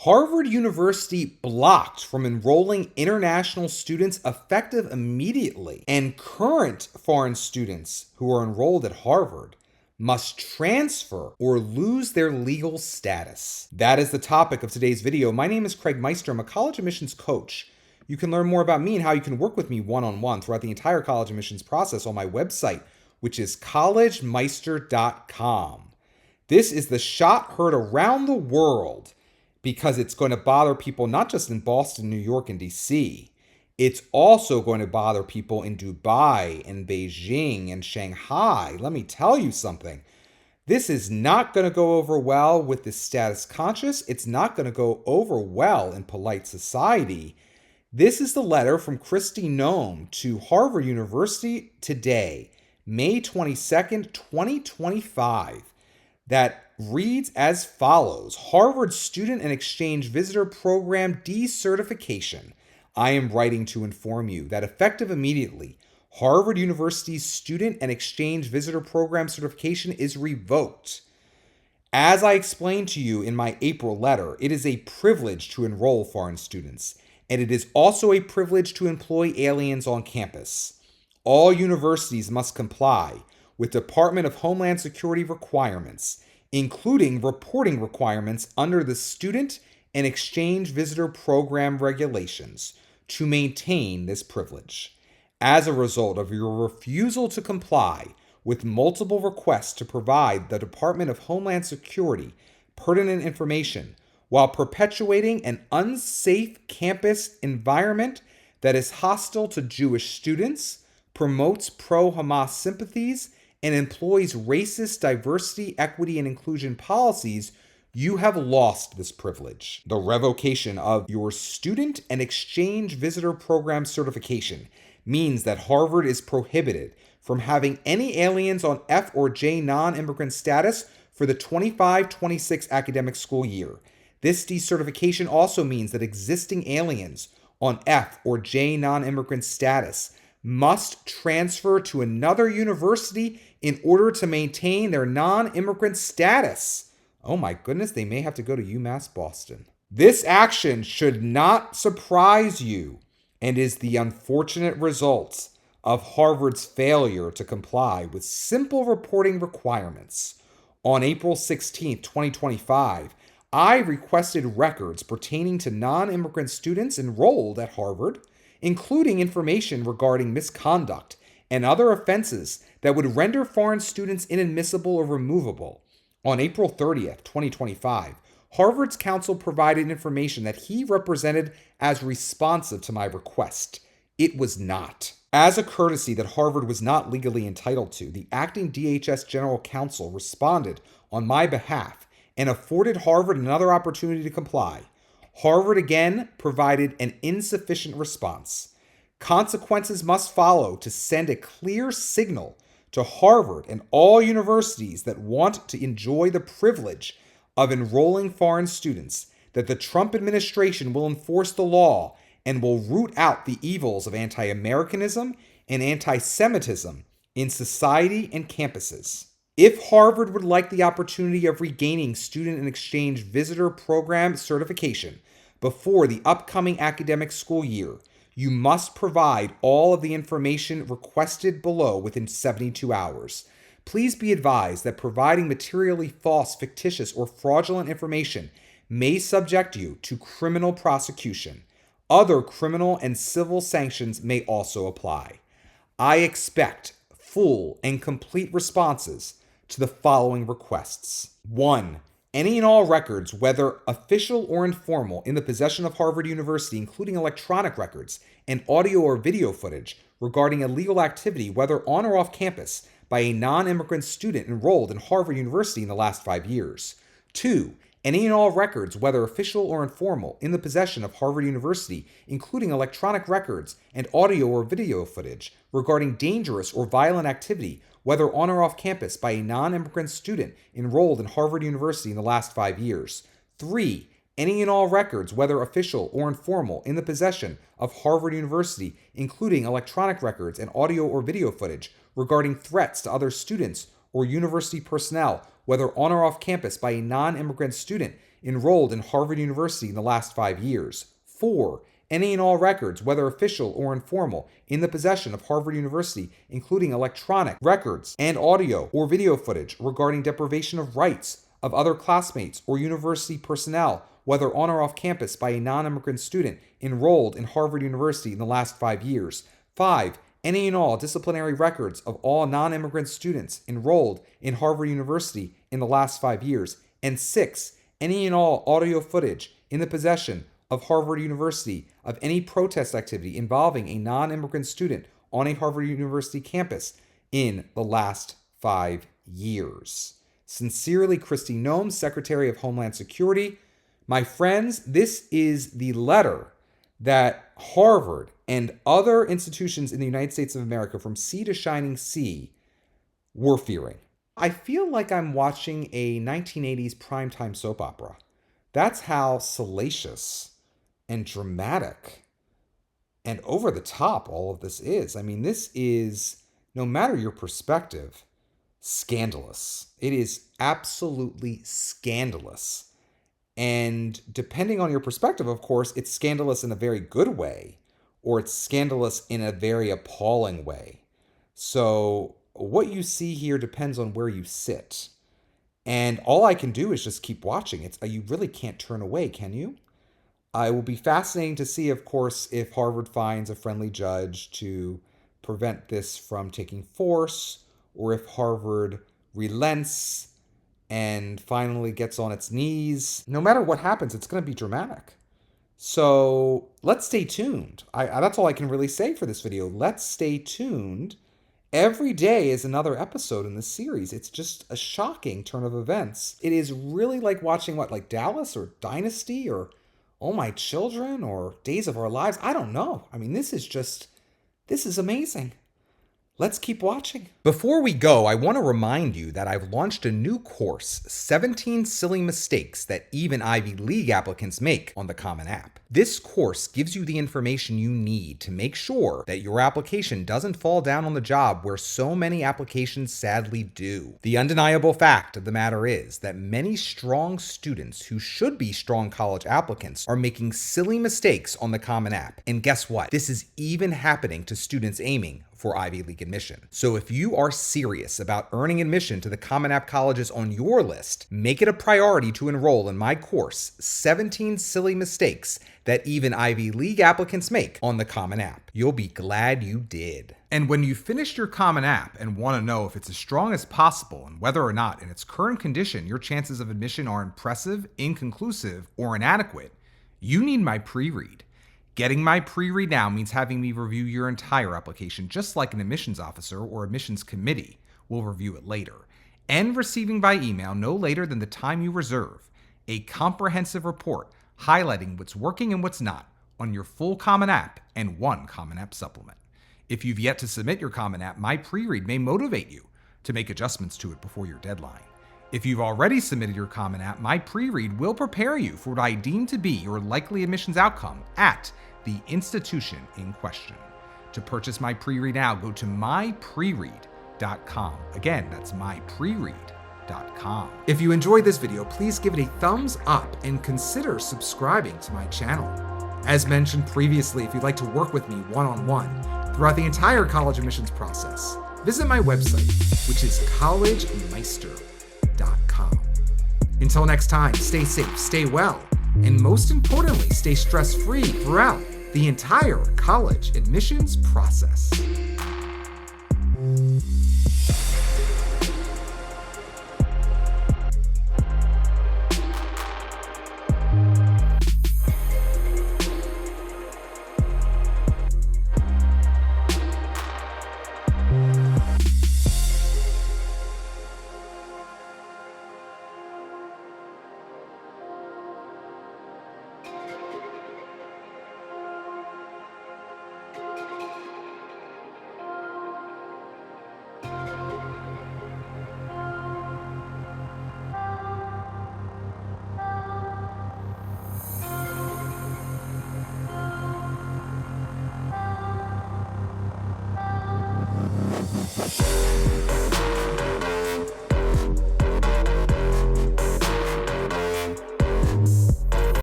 Harvard University blocked from enrolling international students effective immediately, and current foreign students who are enrolled at Harvard must transfer or lose their legal status. That is the topic of today's video. My name is Craig Meister. I'm a college admissions coach. You can learn more about me and how you can work with me one-on-one throughout the entire college admissions process on my website, which is collegemeister.com. This is the shot heard around the world because it's going to bother people not just in Boston, New York, and DC. It's also going to bother people in Dubai and Beijing and Shanghai. Let me tell you something. This is not going to go over well with the status conscious. It's not going to go over well in polite society. This is the letter from Kristi Noem to Harvard University today, May 22nd, 2025. That reads as follows: Harvard Student and Exchange Visitor Program decertification. I am writing to inform you that effective immediately, Harvard University's Student and Exchange Visitor Program certification is revoked. As I explained to you in my April letter, it is a privilege to enroll foreign students, and it is also a privilege to employ aliens on campus. All universities must comply with Department of Homeland Security requirements, including reporting requirements under the Student and Exchange Visitor Program regulations, to maintain this privilege. As a result of your refusal to comply with multiple requests to provide the Department of Homeland Security pertinent information while perpetuating an unsafe campus environment that is hostile to Jewish students, promotes pro-Hamas sympathies, and employs racist diversity, equity, and inclusion policies, you have lost this privilege. The revocation of your Student and Exchange Visitor Program certification means that Harvard is prohibited from having any aliens on F or J non-immigrant status for the 25-26 academic school year. This decertification also means that existing aliens on F or J non-immigrant status must transfer to another university in order to maintain their non-immigrant status. Oh my goodness, they may have to go to UMass Boston. This action should not surprise you and is the unfortunate result of Harvard's failure to comply with simple reporting requirements. On April 16, 2025, I requested records pertaining to non-immigrant students enrolled at Harvard, including information regarding misconduct and other offenses that would render foreign students inadmissible or removable. On April 30th, 2025, Harvard's counsel provided information that he represented as responsive to my request. It was not. As a courtesy that Harvard was not legally entitled to, the acting DHS general counsel responded on my behalf and afforded Harvard another opportunity to comply. Harvard again provided an insufficient response. Consequences must follow to send a clear signal to Harvard and all universities that want to enjoy the privilege of enrolling foreign students that the Trump administration will enforce the law and will root out the evils of anti-Americanism and anti-Semitism in society and campuses. If Harvard would like the opportunity of regaining Student and Exchange Visitor Program certification before the upcoming academic school year, you must provide all of the information requested below within 72 hours. Please be advised that providing materially false, fictitious, or fraudulent information may subject you to criminal prosecution. Other criminal and civil sanctions may also apply. I expect full and complete responses to the following requests. 1. Any and all records, whether official or informal, in the possession of Harvard University, including electronic records and audio or video footage regarding illegal activity, whether on or off campus, by a non-immigrant student enrolled in Harvard University in the last 5 years. 2. Any and all records, whether official or informal, in the possession of Harvard University, including electronic records and audio or video footage regarding dangerous or violent activity, whether on or off campus, by a non-immigrant student enrolled in Harvard University in the last 5 years. 3. Any and all records, whether official or informal, in the possession of Harvard University, including electronic records and audio or video footage regarding threats to other students or university personnel, whether on or off campus, by a non-immigrant student enrolled in Harvard University in the last 5 years. 4. Any and all records, whether official or informal, in the possession of Harvard University, including electronic records and audio or video footage regarding deprivation of rights of other classmates or university personnel, whether on or off campus, by a non-immigrant student enrolled in Harvard University in the last 5 years. 5. Any and all disciplinary records of all non-immigrant students enrolled in Harvard University in the last 5 years. And 6. Any and all audio footage in the possession of Harvard University of any protest activity involving a non-immigrant student on a Harvard University campus in the last 5 years. Sincerely, Kristi Noem, Secretary of Homeland Security. My friends, this is the letter that Harvard and other institutions in the United States of America, from sea to shining sea, were fearing. I feel like I'm watching a 1980s primetime soap opera. That's how salacious and dramatic and over the top all of this is. I mean, this is, no matter your perspective, scandalous. It is absolutely scandalous. And depending on your perspective, of course, it's scandalous in a very good way, or it's scandalous in a very appalling way. So what you see here depends on where you sit. And all I can do is just keep watching. You really can't turn away, can you? It will be fascinating to see, of course, if Harvard finds a friendly judge to prevent this from taking force, or if Harvard relents and finally gets on its knees. No matter what happens, it's going to be dramatic. So let's stay tuned. That's all I can really say for this video. Let's stay tuned. Every day is another episode in this series. It's just a shocking turn of events. It is really like watching like Dallas or Dynasty or Oh My Children or Days of Our Lives. I don't know. I mean, this is amazing. Let's keep watching. Before we go, I want to remind you that I've launched a new course, 17 Silly Mistakes That Even Ivy League Applicants Make, on the Common App. This course gives you the information you need to make sure that your application doesn't fall down on the job where so many applications sadly do. The undeniable fact of the matter is that many strong students who should be strong college applicants are making silly mistakes on the Common App. And guess what? This is even happening to students aiming for Ivy League admission. So if you are serious about earning admission to the Common App colleges on your list, make it a priority to enroll in my course, 17 Silly Mistakes That Even Ivy League Applicants Make, on the Common App. You'll be glad you did. And when you've finished your Common App and want to know if it's as strong as possible and whether or not in its current condition your chances of admission are impressive, inconclusive, or inadequate, you need my pre-read. Getting my pre-read now means having me review your entire application, just like an admissions officer or admissions committee will review it later, and receiving by email no later than the time you reserve a comprehensive report highlighting what's working and what's not on your full Common App and one Common App supplement. If you've yet to submit your Common App, my pre-read may motivate you to make adjustments to it before your deadline. If you've already submitted your Common App, my pre-read will prepare you for what I deem to be your likely admissions outcome at the institution in question. To purchase my pre-read now, go to mypreread.com. Again, that's mypreread.com. If you enjoyed this video, please give it a thumbs up and consider subscribing to my channel. As mentioned previously, if you'd like to work with me one-on-one throughout the entire college admissions process, visit my website, which is collegemeister.com. Until next time, stay safe, stay well, and most importantly, stay stress-free throughout the entire college admissions process.